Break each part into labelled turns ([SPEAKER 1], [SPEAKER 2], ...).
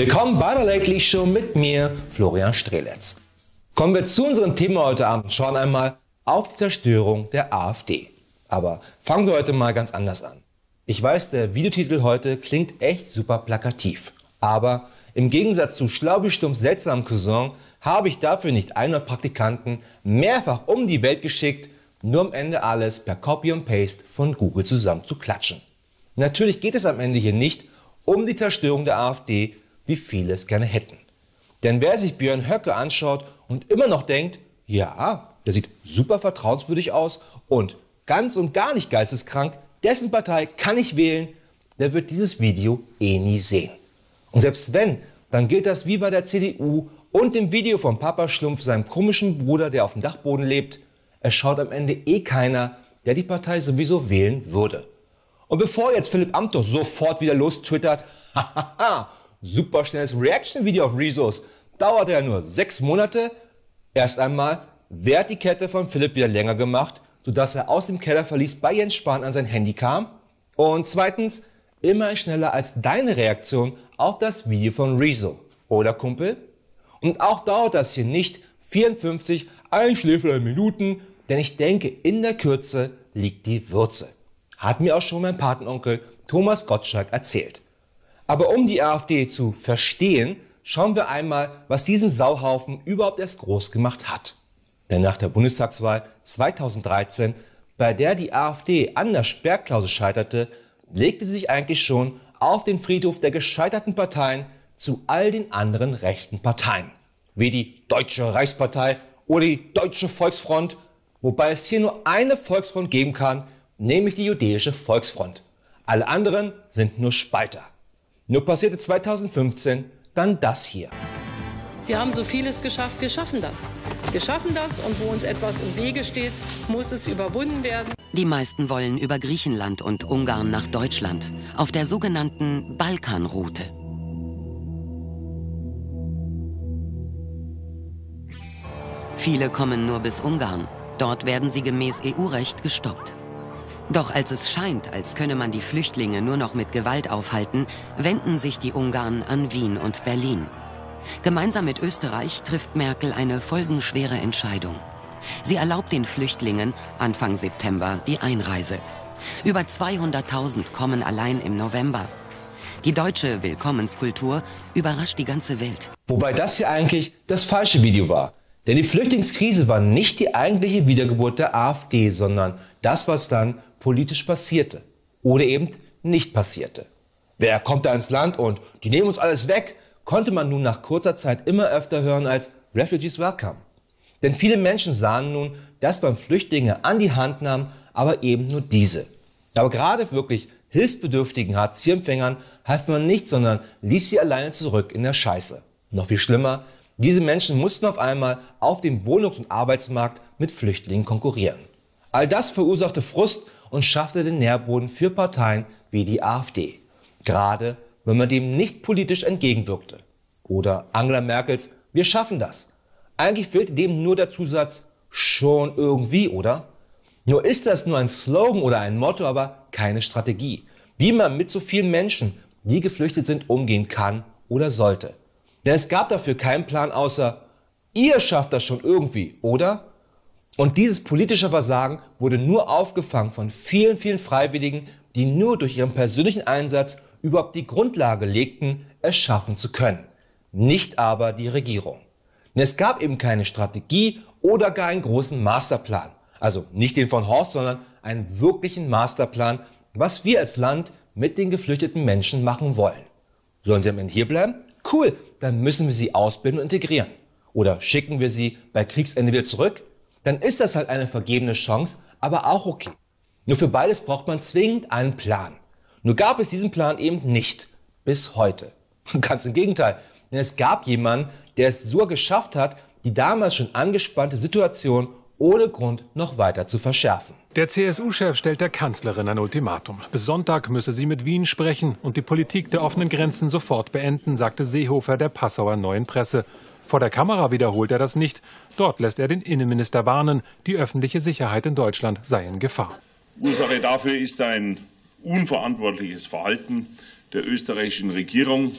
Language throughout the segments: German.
[SPEAKER 1] Willkommen bei der Late League Show mit mir, Florian Streletz. Kommen wir zu unserem Thema heute Abend und schauen einmal auf die Zerstörung der AfD. Aber fangen wir heute mal ganz anders an. Ich weiß, der Videotitel heute klingt echt super plakativ. Aber im Gegensatz zu Schlaubi-Stumpfs seltsamen Cousin habe ich dafür nicht 100 Praktikanten mehrfach um die Welt geschickt, nur am Ende alles per Copy und Paste von Google zusammen zu klatschen. Natürlich geht es am Ende hier nicht um die Zerstörung der AfD, wie viele es gerne hätten. Denn wer sich Björn Höcke anschaut und immer noch denkt, ja, der sieht super vertrauenswürdig aus und ganz und gar nicht geisteskrank, dessen Partei kann ich wählen, der wird dieses Video eh nie sehen. Und selbst wenn, dann gilt das wie bei der CDU und dem Video von Papa Schlumpf, seinem komischen Bruder, der auf dem Dachboden lebt. Es schaut am Ende eh keiner, der die Partei sowieso wählen würde. Und bevor jetzt Philipp Amthor sofort wieder lostwittert, hahaha, super schnelles Reaction-Video auf Rezus, dauert ja nur 6 Monate. Erst einmal, wer hat die Kette von Philipp wieder länger gemacht, sodass er aus dem Kellerverlies bei Jens Spahn an sein Handy kam? Und zweitens, immerhin schneller als deine Reaktion auf das Video von Rezo. Oder Kumpel? Und auch dauert das hier nicht 54 Einschläferminuten, denn ich denke, in der Kürze liegt die Würze. Hat mir auch schon mein Patenonkel Thomas Gottschalk erzählt. Aber um die AfD zu verstehen, schauen wir einmal, was diesen Sauhaufen überhaupt erst groß gemacht hat. Denn nach der Bundestagswahl 2013, bei der die AfD an der Sperrklausel scheiterte, legte sie sich eigentlich schon auf den Friedhof der gescheiterten Parteien zu all den anderen rechten Parteien. Wie die Deutsche Reichspartei oder die Deutsche Volksfront, wobei es hier nur eine Volksfront geben kann, nämlich die Jüdische Volksfront. Alle anderen sind nur Spalter. Nur passierte 2015 dann das hier.
[SPEAKER 2] Wir haben so vieles geschafft, wir schaffen das. Wir schaffen das und wo uns etwas im Wege steht, muss es überwunden werden.
[SPEAKER 3] Die meisten wollen über Griechenland und Ungarn nach Deutschland, auf der sogenannten Balkanroute. Viele kommen nur bis Ungarn. Dort werden sie gemäß EU-Recht gestoppt. Doch als es scheint, als könne man die Flüchtlinge nur noch mit Gewalt aufhalten, wenden sich die Ungarn an Wien und Berlin. Gemeinsam mit Österreich trifft Merkel eine folgenschwere Entscheidung. Sie erlaubt den Flüchtlingen Anfang September die Einreise. Über 200.000 kommen allein im November. Die deutsche Willkommenskultur überrascht die ganze Welt.
[SPEAKER 1] Wobei das hier eigentlich das falsche Video war. Denn die Flüchtlingskrise war nicht die eigentliche Wiedergeburt der AfD, sondern das, was dann politisch passierte oder eben nicht passierte. Wer kommt da ins Land und die nehmen uns alles weg, konnte man nun nach kurzer Zeit immer öfter hören als Refugees Welcome. Denn viele Menschen sahen nun, dass man Flüchtlinge an die Hand nahm, aber eben nur diese. Aber gerade wirklich hilfsbedürftigen Hartz-IV-Empfängern half man nicht, sondern ließ sie alleine zurück in der Scheiße. Noch viel schlimmer, diese Menschen mussten auf einmal auf dem Wohnungs- und Arbeitsmarkt mit Flüchtlingen konkurrieren. All das verursachte Frust und schaffte den Nährboden für Parteien wie die AfD. Gerade wenn man dem nicht politisch entgegenwirkte. Oder Angela Merkels "Wir schaffen das". Eigentlich fehlte dem nur der Zusatz "schon irgendwie", oder? Nur ist das nur ein Slogan oder ein Motto, aber keine Strategie. Wie man mit so vielen Menschen, die geflüchtet sind, umgehen kann oder sollte. Denn es gab dafür keinen Plan außer "ihr schafft das schon irgendwie", oder? Und dieses politische Versagen wurde nur aufgefangen von vielen, vielen Freiwilligen, die nur durch ihren persönlichen Einsatz überhaupt die Grundlage legten, es schaffen zu können. Nicht aber die Regierung. Denn es gab eben keine Strategie oder gar einen großen Masterplan. Also nicht den von Horst, sondern einen wirklichen Masterplan, was wir als Land mit den geflüchteten Menschen machen wollen. Sollen sie am Ende hier bleiben? Cool, dann müssen wir sie ausbilden und integrieren. Oder schicken wir sie bei Kriegsende wieder zurück? Dann ist das halt eine vergebene Chance, aber auch okay. Nur für beides braucht man zwingend einen Plan. Nur gab es diesen Plan eben nicht. Bis heute. Ganz im Gegenteil. Denn es gab jemanden, der es so geschafft hat, die damals schon angespannte Situation ohne Grund noch weiter zu verschärfen.
[SPEAKER 4] Der CSU-Chef stellt der Kanzlerin ein Ultimatum. Bis Sonntag müsse sie mit Wien sprechen und die Politik der offenen Grenzen sofort beenden, sagte Seehofer der Passauer Neuen Presse. Vor der Kamera wiederholt er das nicht. Dort lässt er den Innenminister warnen, die öffentliche Sicherheit in Deutschland sei in Gefahr.
[SPEAKER 5] Ursache dafür ist ein unverantwortliches Verhalten der österreichischen Regierung.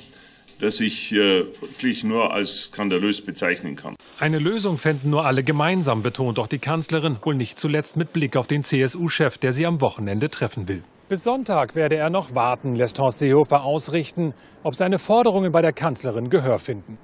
[SPEAKER 5] das ich wirklich nur als skandalös bezeichnen kann.
[SPEAKER 4] Eine Lösung fänden nur alle gemeinsam, betont auch die Kanzlerin, wohl nicht zuletzt mit Blick auf den CSU-Chef, der sie am Wochenende treffen will. Bis Sonntag werde er noch warten, lässt Horst Seehofer ausrichten, ob seine Forderungen bei der Kanzlerin Gehör finden.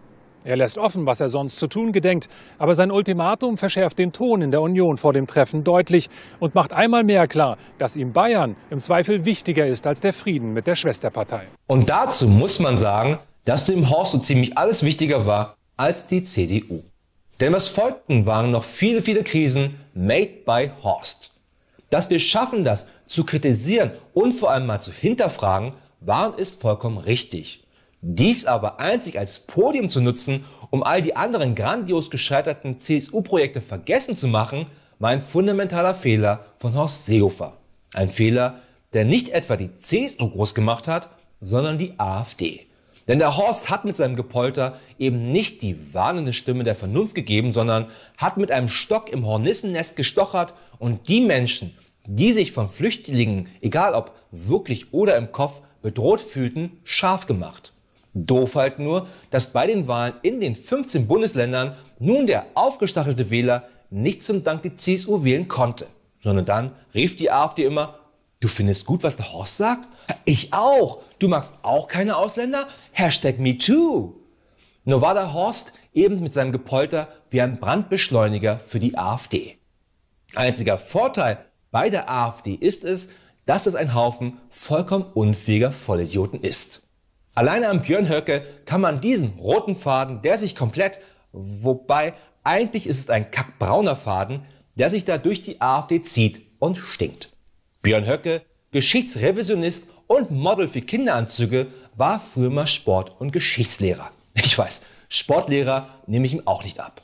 [SPEAKER 4] Er lässt offen, was er sonst zu tun gedenkt, aber sein Ultimatum verschärft den Ton in der Union vor dem Treffen deutlich und macht einmal mehr klar, dass ihm Bayern im Zweifel wichtiger ist als der Frieden mit der Schwesterpartei.
[SPEAKER 1] Und dazu muss man sagen, dass dem Horst so ziemlich alles wichtiger war als die CDU. Denn was folgten, waren noch viele, viele Krisen made by Horst. Dass wir schaffen, das zu kritisieren und vor allem mal zu hinterfragen, war und ist vollkommen richtig. Dies aber einzig als Podium zu nutzen, um all die anderen grandios gescheiterten CSU-Projekte vergessen zu machen, war ein fundamentaler Fehler von Horst Seehofer. Ein Fehler, der nicht etwa die CSU groß gemacht hat, sondern die AfD. Denn der Horst hat mit seinem Gepolter eben nicht die warnende Stimme der Vernunft gegeben, sondern hat mit einem Stock im Hornissennest gestochert und die Menschen, die sich von Flüchtlingen, egal ob wirklich oder im Kopf, bedroht fühlten, scharf gemacht. Doof halt nur, dass bei den Wahlen in den 15 Bundesländern nun der aufgestachelte Wähler nicht zum Dank die CSU wählen konnte, sondern dann rief die AfD immer: Du findest gut, was der Horst sagt? Ich auch. Du magst auch keine Ausländer? #MeToo. Nur war der Horst eben mit seinem Gepolter wie ein Brandbeschleuniger für die AfD. Einziger Vorteil bei der AfD ist es, dass es ein Haufen vollkommen unfähiger Vollidioten ist. Alleine am Björn Höcke kann man diesen roten Faden, der sich komplett, wobei eigentlich ist es ein kackbrauner Faden, der sich da durch die AfD zieht und stinkt. Björn Höcke, Geschichtsrevisionist und Model für Kinderanzüge, war früher mal Sport- und Geschichtslehrer. Ich weiß, Sportlehrer nehme ich ihm auch nicht ab.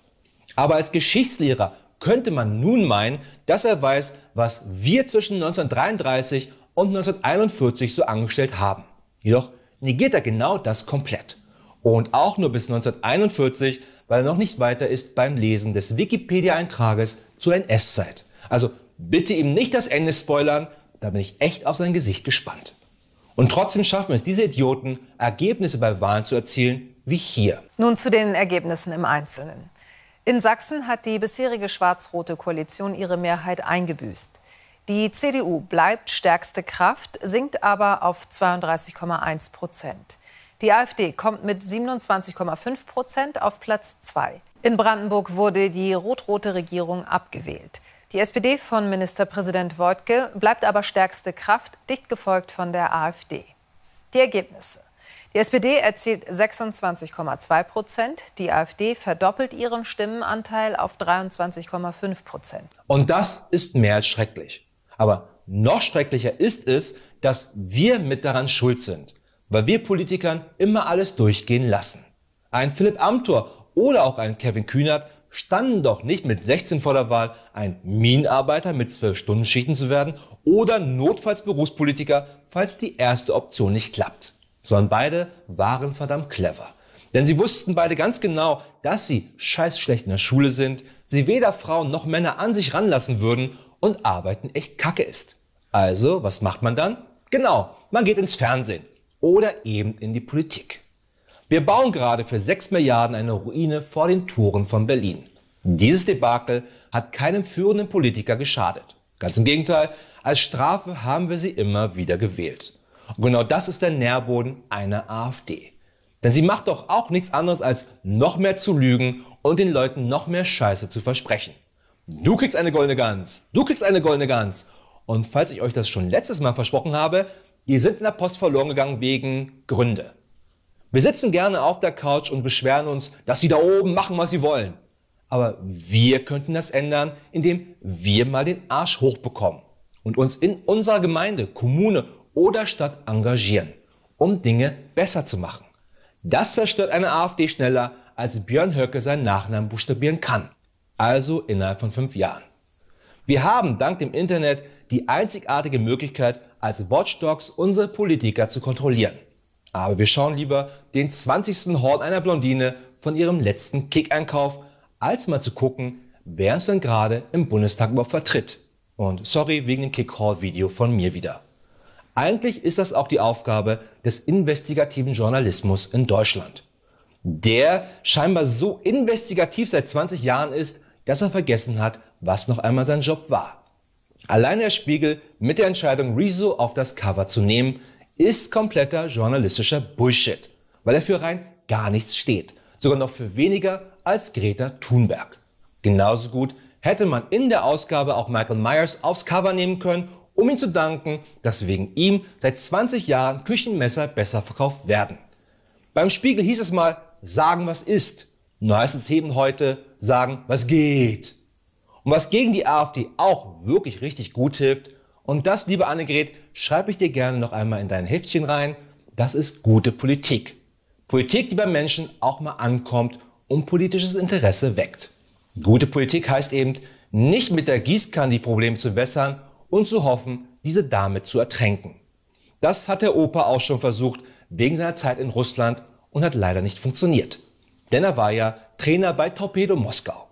[SPEAKER 1] Aber als Geschichtslehrer könnte man nun meinen, dass er weiß, was wir zwischen 1933 und 1941 so angestellt haben. Jedoch negiert er genau das komplett. Und auch nur bis 1941, weil er noch nicht weiter ist beim Lesen des Wikipedia-Eintrages zur NS-Zeit. Also bitte ihm nicht das Ende spoilern, da bin ich echt auf sein Gesicht gespannt. Und trotzdem schaffen es diese Idioten, Ergebnisse bei Wahlen zu erzielen, wie hier.
[SPEAKER 6] Nun zu den Ergebnissen im Einzelnen. In Sachsen hat die bisherige schwarz-rote Koalition ihre Mehrheit eingebüßt. Die CDU bleibt stärkste Kraft, sinkt aber auf 32,1%. Die AfD kommt mit 27,5% auf Platz 2. In Brandenburg wurde die rot-rote Regierung abgewählt. Die SPD von Ministerpräsident Woidke bleibt aber stärkste Kraft, dicht gefolgt von der AfD. Die Ergebnisse. Die SPD erzielt 26,2%, die AfD verdoppelt ihren Stimmenanteil auf 23,5%.
[SPEAKER 1] Und das ist mehr als schrecklich. Aber noch schrecklicher ist es, dass wir mit daran schuld sind, weil wir Politikern immer alles durchgehen lassen. Ein Philipp Amthor oder auch ein Kevin Kühnert standen doch nicht mit 16 vor der Wahl, ein Minenarbeiter mit 12-Stunden-Schichten zu werden oder notfalls Berufspolitiker, falls die erste Option nicht klappt. Sondern beide waren verdammt clever. Denn sie wussten beide ganz genau, dass sie scheiß schlecht in der Schule sind, sie weder Frauen noch Männer an sich ranlassen würden und Arbeiten echt kacke ist. Also, was macht man dann? Genau, man geht ins Fernsehen oder eben in die Politik. Wir bauen gerade für 6 Milliarden eine Ruine vor den Toren von Berlin. Dieses Debakel hat keinem führenden Politiker geschadet. Ganz im Gegenteil, als Strafe haben wir sie immer wieder gewählt. Und genau das ist der Nährboden einer AfD. Denn sie macht doch auch nichts anderes als noch mehr zu lügen und den Leuten noch mehr Scheiße zu versprechen. Du kriegst eine goldene Gans, du kriegst eine goldene Gans. Und falls ich euch das schon letztes Mal versprochen habe, die sind in der Post verloren gegangen wegen Gründe. Wir sitzen gerne auf der Couch und beschweren uns, dass sie da oben machen, was sie wollen. Aber wir könnten das ändern, indem wir mal den Arsch hochbekommen und uns in unserer Gemeinde, Kommune oder Stadt engagieren, um Dinge besser zu machen. Das zerstört eine AfD schneller, als Björn Höcke seinen Nachnamen buchstabieren kann. Also innerhalb von 5 Jahren. Wir haben dank dem Internet die einzigartige Möglichkeit, als Watchdogs unsere Politiker zu kontrollieren. Aber wir schauen lieber den 20. Horn einer Blondine von ihrem letzten Kick-Einkauf, als mal zu gucken, wer es denn gerade im Bundestag überhaupt vertritt. Und sorry wegen dem Kick-Haul-Video von mir wieder. Eigentlich ist das auch die Aufgabe des investigativen Journalismus in Deutschland, der scheinbar so investigativ seit 20 Jahren ist, dass er vergessen hat, was noch einmal sein Job war. Allein der Spiegel mit der Entscheidung, Rezo auf das Cover zu nehmen, ist kompletter journalistischer Bullshit, weil er für rein gar nichts steht, sogar noch für weniger als Greta Thunberg. Genauso gut hätte man in der Ausgabe auch Michael Myers aufs Cover nehmen können, um ihm zu danken, dass wegen ihm seit 20 Jahren Küchenmesser besser verkauft werden. Beim Spiegel hieß es mal, sagen was ist. Nur heißt es eben heute, sagen was geht. Und was gegen die AfD auch wirklich richtig gut hilft, und das, liebe Annegret, schreibe ich dir gerne noch einmal in dein Heftchen rein, das ist gute Politik. Politik, die beim Menschen auch mal ankommt und politisches Interesse weckt. Gute Politik heißt eben, nicht mit der Gießkanne die Probleme zu wässern und zu hoffen, diese damit zu ertränken. Das hat der Opa auch schon versucht wegen seiner Zeit in Russland und hat leider nicht funktioniert. Denn er war ja Trainer bei Torpedo Moskau.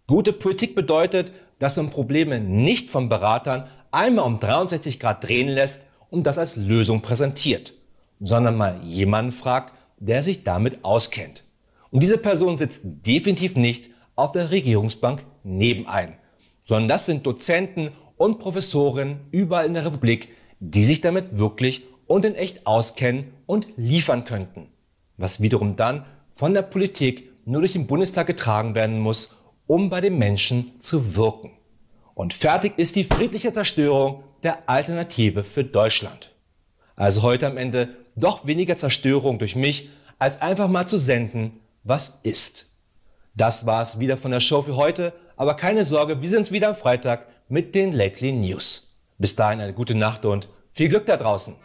[SPEAKER 1] Gute Politik bedeutet, dass man Probleme nicht von Beratern einmal um 63 Grad drehen lässt und das als Lösung präsentiert, sondern mal jemanden fragt, der sich damit auskennt. Und diese Person sitzt definitiv nicht auf der Regierungsbank nebenein, sondern das sind Dozenten und Professoren überall in der Republik, die sich damit wirklich und in echt auskennen und liefern könnten, was wiederum dann von der Politik nur durch den Bundestag getragen werden muss, um bei den Menschen zu wirken. Und fertig ist die friedliche Zerstörung der Alternative für Deutschland. Also heute am Ende doch weniger Zerstörung durch mich, als einfach mal zu senden, was ist. Das war's wieder von der Show für heute, aber keine Sorge, wir sind wieder am Freitag mit den Lately News. Bis dahin eine gute Nacht und viel Glück da draußen.